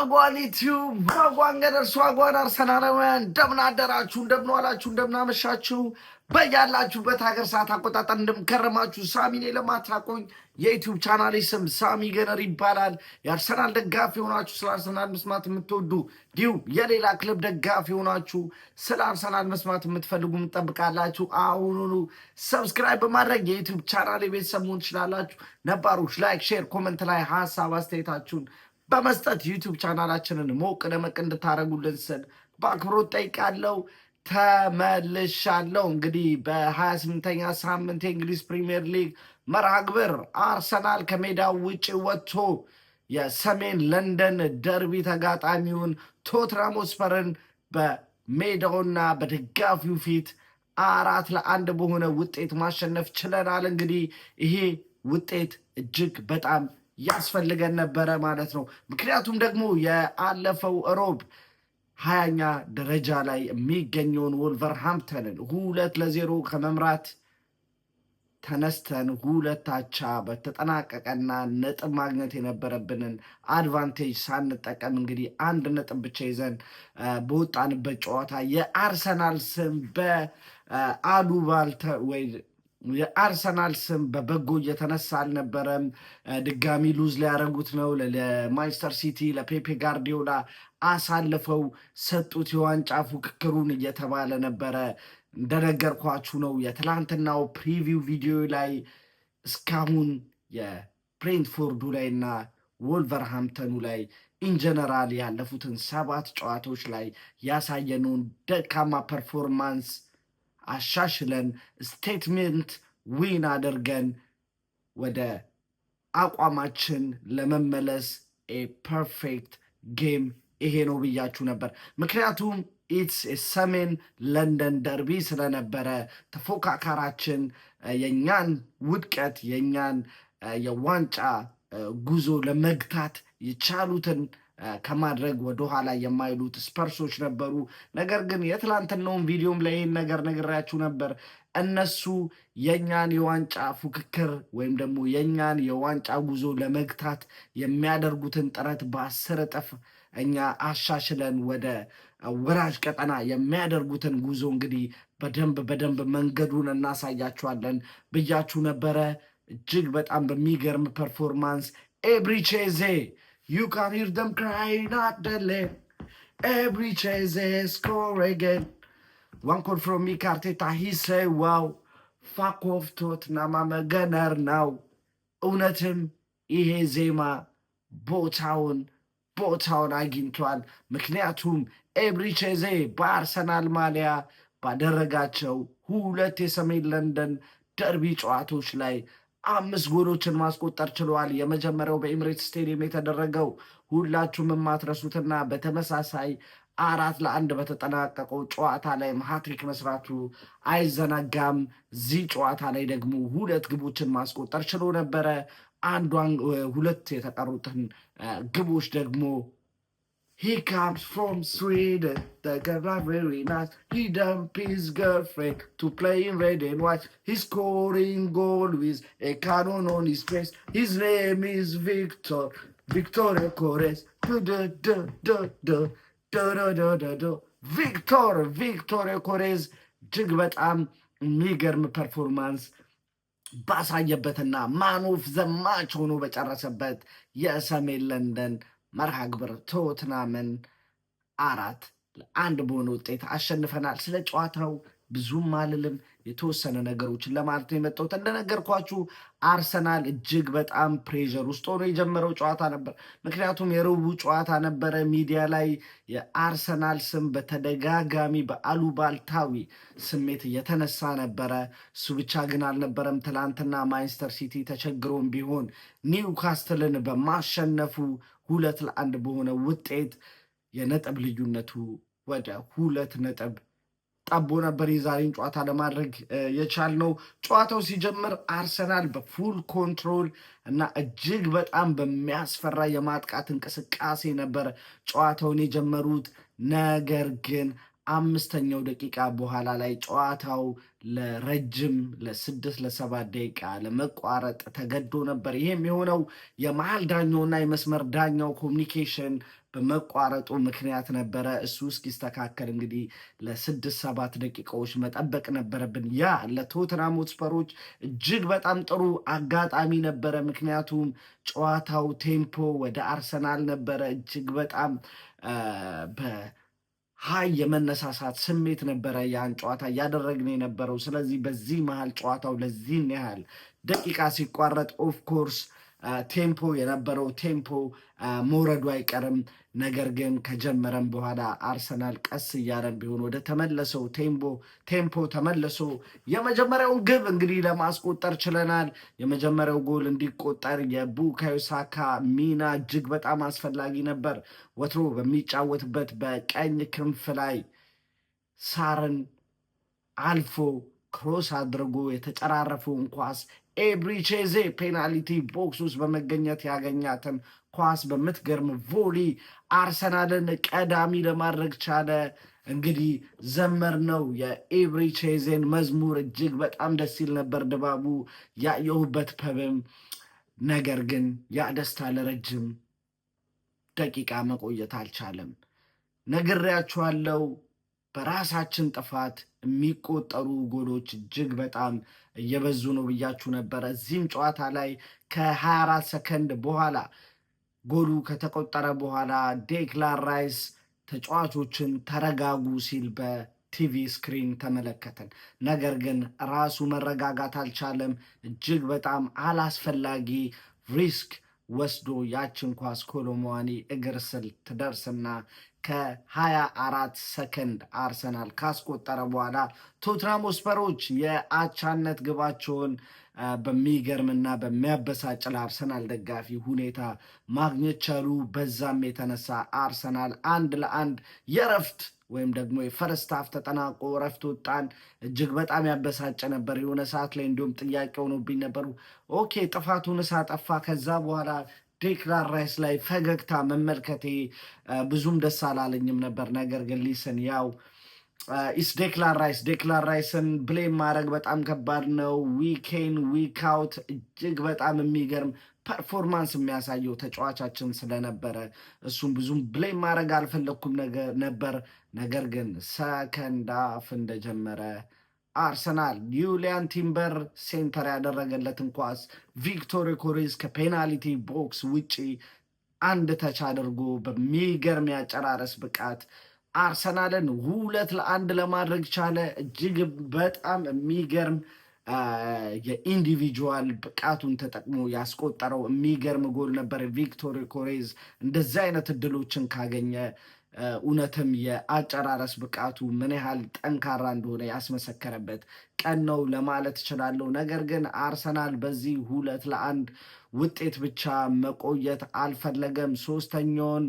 ዋጓን ዩቲዩብ ዋጓን ገደርሱ ዋጓን አርሰናላውያን እንደምን አደራችሁ፣ እንደምን ዋላችሁ፣ እንደምን አመሻችሁ። በያላችሁበት ሀገር ሰዓት አቆጣጠር እንደምከረማችሁ። ሳሚ ነኝ። ለማታውቁኝ የዩቲዩብ ቻናሌ ስም ሳሚ ገነር ይባላል። የአርሰናል ደጋፊ ሆናችሁ ስለ አርሰናል መስማት የምትወዱ እንዲሁም የሌላ ክለብ ደጋፊ ሆናችሁ ስለ አርሰናል መስማት የምትፈልጉ የምትጠብቃላችሁ አሁኑኑ ሰብስክራይብ በማድረግ የዩቲዩብ ቻናሌ ቤተሰብ መሆን ትችላላችሁ። ነባሮች ላይክ፣ ሼር፣ ኮመንት ላይ ሀሳብ አስተያየታችሁን በመስጠት ዩቲዩብ ቻናላችንን ሞቅ ደመቅ እንድታደርጉልን ስል በአክብሮት ጠይቃለሁ። ተመልሻለሁ። እንግዲህ በ28ኛ ሳምንት የእንግሊዝ ፕሪሚየር ሊግ መርሃ ግብር አርሰናል ከሜዳው ውጭ ወጥቶ የሰሜን ለንደን ደርቢ ተጋጣሚውን ቶትናም ሆትስፐርን በሜዳውና በደጋፊው ፊት 4-1 በሆነ ውጤት ማሸነፍ ችለናል። እንግዲህ ይሄ ውጤት እጅግ በጣም ያስፈልገን ነበረ ማለት ነው። ምክንያቱም ደግሞ የአለፈው ሮብ 20ኛ ደረጃ ላይ የሚገኘውን ወልቨርሃምፕተንን 2-0 ከመምራት ተነስተን 2-2 በተጠናቀቀና ነጥብ ማግኘት የነበረብንን አድቫንቴጅ ሳንጠቀም እንግዲህ 1 ነጥብ ብቻ ይዘን በወጣንበት ጨዋታ የአርሰናል ስም በአሉባልታ ወይ የአርሰናል ስም በበጎ እየተነሳ አልነበረም። ድጋሚ ሉዝ ሊያደርጉት ነው ለማንቸስተር ሲቲ ለፔፔ ጋርዲዮላ አሳልፈው ሰጡት የዋንጫ ፉክክሩን እየተባለ ነበረ። እንደነገርኳችሁ ነው የትላንትናው ፕሪቪው ቪዲዮ ላይ እስካሁን የብሬንትፎርዱ ላይ እና ወልቨርሃምፕተኑ ላይ ኢንጀነራል ያለፉትን 7 ጨዋታዎች ላይ ያሳየነውን ደካማ ፐርፎርማንስ አሻሽለን ስቴትሜንት ዊን አድርገን ወደ አቋማችን ለመመለስ ፐርፌክት ጌም ይሄ ነው ብያችሁ ነበር። ምክንያቱም ኢትስ ሰሜን ለንደን ደርቢ ስለነበረ ተፎካካራችን የኛን ውድቀት የኛን የዋንጫ ጉዞ ለመግታት የቻሉትን ከማድረግ ወደኋላ የማይሉት ስፐርሶች ነበሩ። ነገር ግን የትላንትናውን ቪዲዮም ላይ ይህን ነገር ነግሬያችሁ ነበር። እነሱ የኛን የዋንጫ ፉክክር ወይም ደግሞ የኛን የዋንጫ ጉዞ ለመግታት የሚያደርጉትን ጥረት በ10 እጥፍ እኛ አሻሽለን ወደ ወራጅ ቀጠና የሚያደርጉትን ጉዞ እንግዲህ በደንብ መንገዱን እናሳያችኋለን ብያችሁ ነበረ። እጅግ በጣም በሚገርም ፐርፎርማንስ ኤብሪቼዜ you can hear them crying at the lane. Every chase score again. One call from me, Arteta, he say, wow, fuck off Tottenham, I'm a gunner now. እውነትም ይሄ ዜማ ቦታውን አግኝቷል። ምክንያቱም ኤብሪቼዜ በአርሰናል ማሊያ ባደረጋቸው 2 የሰሜን ለንደን ደርቢ ጨዋታዎች ላይ 5 ጎሎችን ማስቆጠር ችለዋል። የመጀመሪያው በኤምሬትስ ስቴዲየም የተደረገው ሁላችሁም የማትረሱትና በተመሳሳይ 4-1 በተጠናቀቀው ጨዋታ ላይ ሃትሪክ መስራቱ አይዘነጋም። እዚህ ጨዋታ ላይ ደግሞ 2 ግቦችን ማስቆጠር ችሎ ነበረ። 2 የተቀሩትን ግቦች ደግሞ he comes from Sweden, the guy very nice. He dumped his girlfriend to play in red and white. He's scoring goal with a cannon on his face. His name is Victor Kores. Victor Kores እጅግ በጣም የሚገርም ፐርፎርማንስ ባሳየበትና ማን ኦፍ ዘ ማች ሆኖ በጨረሰበት የሰሜን ለንደን መርሃ ግብር ቶትናምን 4-1 በሆነ ውጤት አሸንፈናል። ስለ ጨዋታው ብዙም አልልም፣ የተወሰነ ነገሮችን ለማለት ነው የመጣሁት። እንደነገርኳችሁ አርሰናል እጅግ በጣም ፕሬዠር ውስጥ ሆኖ የጀመረው ጨዋታ ነበር። ምክንያቱም የረቡዕ ጨዋታ ነበረ። ሚዲያ ላይ የአርሰናል ስም በተደጋጋሚ በአሉባልታዊ ስሜት እየተነሳ ነበረ። እሱ ብቻ ግን አልነበረም። ትላንትና ማንቸስተር ሲቲ ተቸግሮም ቢሆን ኒውካስትልን በማሸነፉ 2-1 በሆነ ውጤት የነጥብ ልዩነቱ ወደ 2 ነጥብ ጠቦ ነበር የዛሬን ጨዋታ ለማድረግ የቻልነው። ጨዋታው ሲጀምር አርሰናል በፉል ኮንትሮል እና እጅግ በጣም በሚያስፈራ የማጥቃት እንቅስቃሴ ነበር ጨዋታውን የጀመሩት። ነገር ግን 5ኛው ደቂቃ በኋላ ላይ ጨዋታው ለረጅም ለ6 ለ7 ደቂቃ ለመቋረጥ ተገዶ ነበር። ይህም የሆነው የመሀል ዳኛውና የመስመር ዳኛው ኮሚኒኬሽን በመቋረጡ ምክንያት ነበረ። እሱ እስኪስተካከል እንግዲህ ለ6-7 ደቂቃዎች መጠበቅ ነበረብን። ያ ለቶተንሃም ሆትስፐሮች እጅግ በጣም ጥሩ አጋጣሚ ነበረ። ምክንያቱም ጨዋታው ቴምፖ ወደ አርሰናል ነበረ። እጅግ በጣም በሀይ የመነሳሳት ስሜት ነበረ ያን ጨዋታ እያደረግን የነበረው። ስለዚህ በዚህ መሀል ጨዋታው ለዚህን ያህል ደቂቃ ሲቋረጥ ኦፍኮርስ ቴምፖ የነበረው ቴምፖ መውረዱ አይቀርም። ነገር ግን ከጀመረም በኋላ አርሰናል ቀስ እያለን ቢሆን ወደ ተመለሰው ቴምፖ ተመልሶ የመጀመሪያውን ግብ እንግዲህ ለማስቆጠር ችለናል። የመጀመሪያው ጎል እንዲቆጠር የቡካዮ ሳካ ሚና እጅግ በጣም አስፈላጊ ነበር። ወትሮ በሚጫወትበት በቀኝ ክንፍ ላይ ሳርን አልፎ ክሮስ አድርጎ የተጨራረፈውን ኳስ ኤብሪቼዜ ፔናልቲ ቦክስ ውስጥ በመገኘት ያገኛትን ኳስ በምትገርም ቮሊ አርሰናልን ቀዳሚ ለማድረግ ቻለ። እንግዲህ ዘመር ነው የኤብሪቼዜን መዝሙር እጅግ በጣም ደስ ይል ነበር ድባቡ ያየሁበት ፐብም። ነገር ግን ያ ደስታ ለረጅም ደቂቃ መቆየት አልቻለም። ነግሬያችኋለሁ። በራሳችን ጥፋት የሚቆጠሩ ጎሎች እጅግ በጣም እየበዙ ነው ብያችሁ ነበረ። እዚህም ጨዋታ ላይ ከ24 ሰከንድ በኋላ ጎሉ ከተቆጠረ በኋላ ዴክላን ራይስ ተጫዋቾችን ተረጋጉ ሲል በቲቪ ስክሪን ተመለከተን። ነገር ግን ራሱ መረጋጋት አልቻለም። እጅግ በጣም አላስፈላጊ ሪስክ ወስዶ ያችን ኳስ ኮሎሙዋኒ እግር ስር ትደርስና ከ24 ሰከንድ አርሰናል ካስቆጠረ በኋላ ቶትናም ሆትስፐሮች የአቻነት ግባቸውን በሚገርምና በሚያበሳጭ ለአርሰናል ደጋፊ ሁኔታ ማግኘት ቻሉ። በዛም የተነሳ አርሰናል 1-1 የረፍት ወይም ደግሞ የፈርስት ሃፍ ተጠናቆ ረፍት ወጣን። እጅግ በጣም ያበሳጨ ነበር። የሆነ ሰዓት ላይ እንዲሁም ጥያቄ ሆኖብኝ ነበሩ። ኦኬ ጥፋቱን ሳጠፋ ከዛ በኋላ ዴክላን ራይስ ላይ ፈገግታ መመልከቴ ብዙም ደስ አላለኝም ነበር። ነገር ግን ሊስን ያው ኢስ ዴክላን ራይስን ብሌም ማድረግ በጣም ከባድ ነው። ዊኬን ዊክአውት እጅግ በጣም የሚገርም ፐርፎርማንስ የሚያሳየው ተጫዋቻችን ስለነበረ እሱም ብዙም ብሌም ማድረግ አልፈለግኩም ነበር። ነገር ግን ሰከንድ ሃፍ እንደጀመረ አርሰናል ዩሊያን ቲምበር ሴንተር ያደረገለትን ኳስ ቪክቶር ኮሬዝ ከፔናልቲ ቦክስ ውጪ አንድ ተች አድርጎ በሚገርም ያጨራረስ ብቃት አርሰናልን 2-1 ለማድረግ ቻለ። እጅግ በጣም የሚገርም የኢንዲቪጁዋል ብቃቱን ተጠቅሞ ያስቆጠረው የሚገርም ጎል ነበር። ቪክቶር ኮሬዝ እንደዚህ አይነት እድሎችን ካገኘ እውነትም የአጨራረስ ብቃቱ ምን ያህል ጠንካራ እንደሆነ ያስመሰከረበት ቀን ነው ለማለት እችላለሁ። ነገር ግን አርሰናል በዚህ 2-1 ውጤት ብቻ መቆየት አልፈለገም። ሶስተኛውን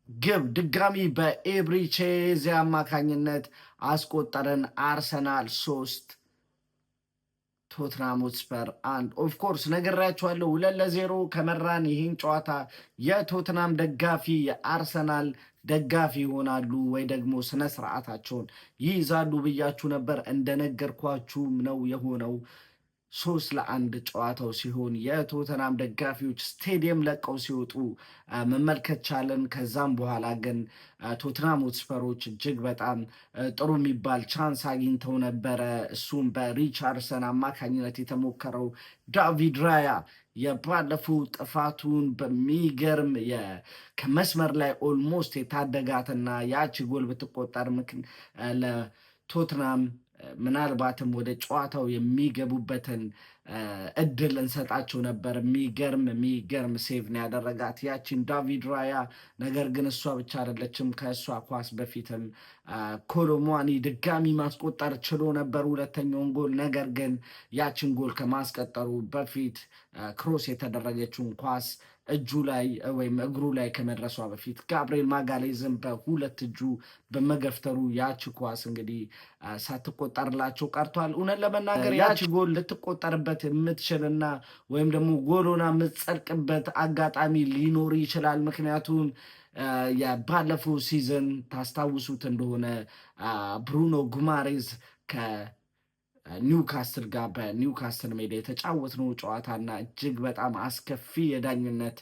ግብ ድጋሚ በኤብሪቼዜ አማካኝነት አስቆጠረን። አርሰናል 3 ቶትናም ሆትስፐር 1። ኦፍኮርስ ነግሬያችኋለሁ 2-0 ከመራን ይህን ጨዋታ የቶትናም ደጋፊ የአርሰናል ደጋፊ ይሆናሉ ወይ ደግሞ ስነ ስርዓታቸውን ይይዛሉ ብያችሁ ነበር። እንደነገርኳችሁም ነው የሆነው። 3-1 ጨዋታው ሲሆን የቶተናም ደጋፊዎች ስቴዲየም ለቀው ሲወጡ መመልከት ቻለን። ከዛም በኋላ ግን ቶተናም ሆትስፐሮች እጅግ በጣም ጥሩ የሚባል ቻንስ አግኝተው ነበረ። እሱም በሪቻርድሰን አማካኝነት የተሞከረው ዳቪድ ራያ የባለፈው ጥፋቱን በሚገርም ከመስመር ላይ ኦልሞስት የታደጋትና ያቺ ጎል ብትቆጠር ለቶትናም ምናልባትም ወደ ጨዋታው የሚገቡበትን እድል እንሰጣቸው ነበር። የሚገርም ሴቭ ነው ያደረጋት ያቺን ዳቪድ ራያ። ነገር ግን እሷ ብቻ አይደለችም። ከእሷ ኳስ በፊትም ኮሎሙዋኒ ድጋሚ ማስቆጠር ችሎ ነበር ሁለተኛውን ጎል። ነገር ግን ያችን ጎል ከማስቀጠሩ በፊት ክሮስ የተደረገችውን ኳስ እጁ ላይ ወይም እግሩ ላይ ከመድረሷ በፊት ጋብርኤል ማጋሌዝን በሁለት እጁ በመገፍተሩ ያቺ ኳስ እንግዲህ ሳትቆጠርላቸው ቀርቷል። እውነት ለመናገር ያቺ ጎል ልትቆጠርበት የምትችልና ወይም ደግሞ ጎሎና የምትጸድቅበት አጋጣሚ ሊኖር ይችላል። ምክንያቱም የባለፈው ሲዝን ታስታውሱት እንደሆነ ብሩኖ ጉማሬዝ ኒውካስትል ጋር በኒውካስትል ሜዳ የተጫወትነው ጨዋታና እጅግ በጣም አስከፊ የዳኝነት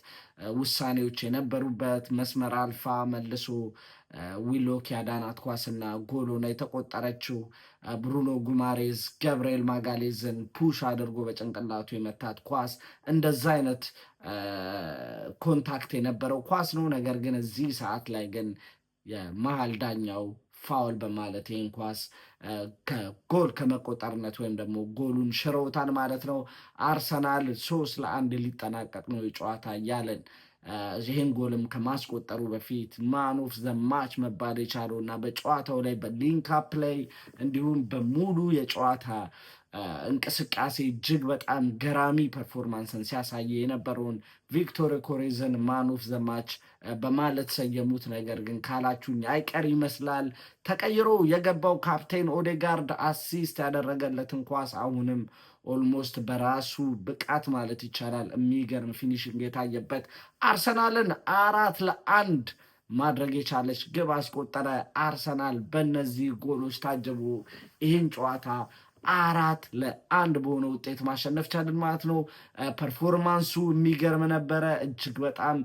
ውሳኔዎች የነበሩበት መስመር አልፋ መልሶ ዊሎክ ያዳናት ኳስና ጎሎና የተቆጠረችው ብሩኖ ጉማሬዝ ገብርኤል ማጋሌዝን ፑሽ አድርጎ በጭንቅላቱ የመታት ኳስ እንደዛ አይነት ኮንታክት የነበረው ኳስ ነው። ነገር ግን እዚህ ሰዓት ላይ ግን የመሀል ዳኛው ፋውል በማለት ይህን ኳስ ከጎል ከመቆጠርነት ወይም ደግሞ ጎሉን ሽረውታል ማለት ነው። አርሰናል 3-1 ሊጠናቀቅ ነው የጨዋታ እያለን ይህን ጎልም ከማስቆጠሩ በፊት ማን ኦፍ ዘ ማች መባል የቻለው እና በጨዋታው ላይ በሊንክ አፕ ላይ እንዲሁም በሙሉ የጨዋታ እንቅስቃሴ እጅግ በጣም ገራሚ ፐርፎርማንስን ሲያሳየ የነበረውን ቪክቶር ኮሬዝን ማን ኦፍ ዘ ማች በማለት ሰየሙት። ነገር ግን ካላችሁኝ አይቀር ይመስላል ተቀይሮ የገባው ካፕቴን ኦዴጋርድ አሲስት ያደረገለትን ኳስ አሁንም ኦልሞስት በራሱ ብቃት ማለት ይቻላል የሚገርም ፊኒሽንግ የታየበት አርሰናልን 4-1 ማድረግ የቻለች ግብ አስቆጠረ። አርሰናል በእነዚህ ጎሎች ታጀቡ ይህን ጨዋታ 4-1 በሆነ ውጤት ማሸነፍ ቻልን ማለት ነው። ፐርፎርማንሱ የሚገርም ነበረ። እጅግ በጣም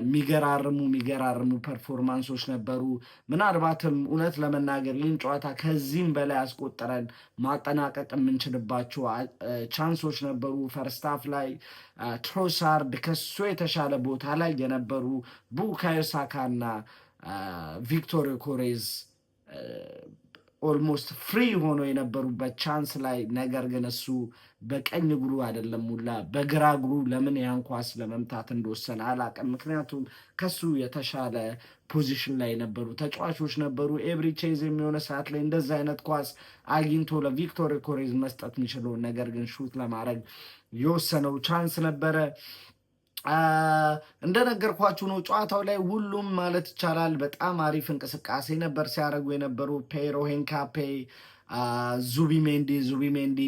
የሚገራርሙ ፐርፎርማንሶች ነበሩ። ምናልባትም እውነት ለመናገር ይህን ጨዋታ ከዚህም በላይ አስቆጠረን ማጠናቀቅ የምንችልባቸው ቻንሶች ነበሩ። ፈርስታፍ ላይ ትሮሳርድ ከሱ የተሻለ ቦታ ላይ የነበሩ ቡካዮ ሳካ እና ቪክቶር ኮሬዝ ኦልሞስት ፍሪ ሆኖ የነበሩበት ቻንስ ላይ ነገር ግን እሱ በቀኝ እግሩ አይደለም ሙላ በግራ እግሩ ለምን ያን ኳስ ለመምታት እንደወሰነ አላውቅም። ምክንያቱም ከሱ የተሻለ ፖዚሽን ላይ የነበሩ ተጫዋቾች ነበሩ። ኤብሪ ቼዝ የሚሆነ ሰዓት ላይ እንደዛ አይነት ኳስ አግኝቶ ለቪክቶር ኮሬዝ መስጠት የሚችለውን ነገር ግን ሹት ለማድረግ የወሰነው ቻንስ ነበረ። እንደነገርኳችሁ ነው ጨዋታው ላይ ሁሉም ማለት ይቻላል በጣም አሪፍ እንቅስቃሴ ነበር ሲያደርጉ የነበሩ ፔሮ ሄንካፔ፣ ዙቢሜንዲ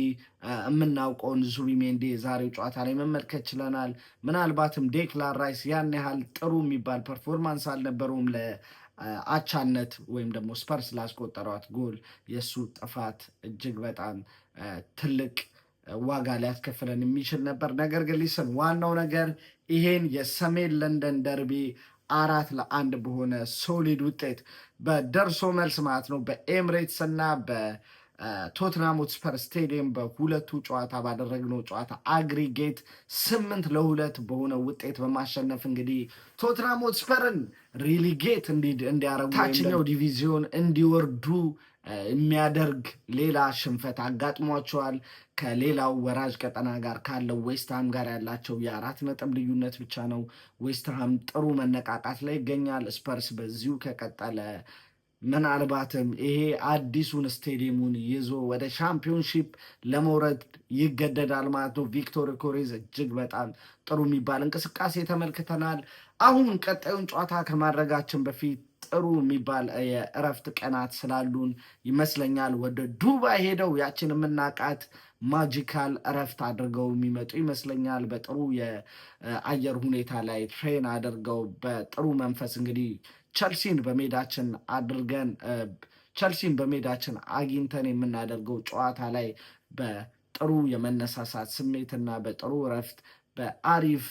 የምናውቀውን ዙቢሜንዲ የዛሬው ጨዋታ ላይ መመልከት ችለናል። ምናልባትም ዴክላን ራይስ ያን ያህል ጥሩ የሚባል ፐርፎርማንስ አልነበረውም ለአቻነት ወይም ደግሞ ስፐርስ ላስቆጠሯት ጎል የእሱ ጥፋት እጅግ በጣም ትልቅ ዋጋ ሊያስከፍለን የሚችል ነበር። ነገር ግን ሊስን ዋናው ነገር ይሄን የሰሜን ለንደን ደርቢ 4-1 በሆነ ሶሊድ ውጤት በደርሶ መልስ ማለት ነው በኤምሬትስ እና በቶትናም ሆትስፐር ስቴዲየም በሁለቱ ጨዋታ ባደረግነው ጨዋታ አግሪጌት 8-2 በሆነ ውጤት በማሸነፍ እንግዲህ ቶትናም ሆትስፐርን ሪሊጌት እንዲያረጉ ታችኛው ዲቪዚዮን እንዲወርዱ የሚያደርግ ሌላ ሽንፈት አጋጥሟቸዋል። ከሌላው ወራጅ ቀጠና ጋር ካለው ዌስትሃም ጋር ያላቸው የ4 ነጥብ ልዩነት ብቻ ነው። ዌስትሃም ጥሩ መነቃቃት ላይ ይገኛል። ስፐርስ በዚሁ ከቀጠለ ምናልባትም ይሄ አዲሱን ስቴዲየሙን ይዞ ወደ ሻምፒዮንሺፕ ለመውረድ ይገደዳል ማለት ነው። ቪክቶር ኮሬዝ እጅግ በጣም ጥሩ የሚባል እንቅስቃሴ ተመልክተናል። አሁን ቀጣዩን ጨዋታ ከማድረጋችን በፊት ጥሩ የሚባል የእረፍት ቀናት ስላሉን ይመስለኛል ወደ ዱባይ ሄደው ያችን የምናቃት ማጂካል እረፍት አድርገው የሚመጡ ይመስለኛል። በጥሩ የአየር ሁኔታ ላይ ትሬን አድርገው በጥሩ መንፈስ እንግዲህ ቸልሲን በሜዳችን አግኝተን የምናደርገው ጨዋታ ላይ በጥሩ የመነሳሳት ስሜትና በጥሩ እረፍት በአሪፍ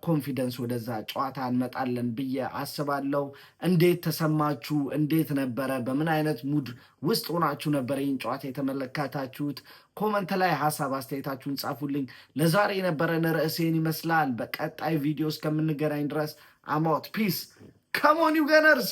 ኮንፊደንስ ወደዛ ጨዋታ እንመጣለን ብዬ አስባለሁ። እንዴት ተሰማችሁ? እንዴት ነበረ? በምን አይነት ሙድ ውስጥ ሆናችሁ ነበረ ይህን ጨዋታ የተመለከታችሁት? ኮመንት ላይ ሀሳብ አስተያየታችሁን ጻፉልኝ። ለዛሬ የነበረን ርዕሴን ይመስላል። በቀጣይ ቪዲዮ እስከምንገናኝ ድረስ አማውት ፒስ ካሞን ዩ ገነርስ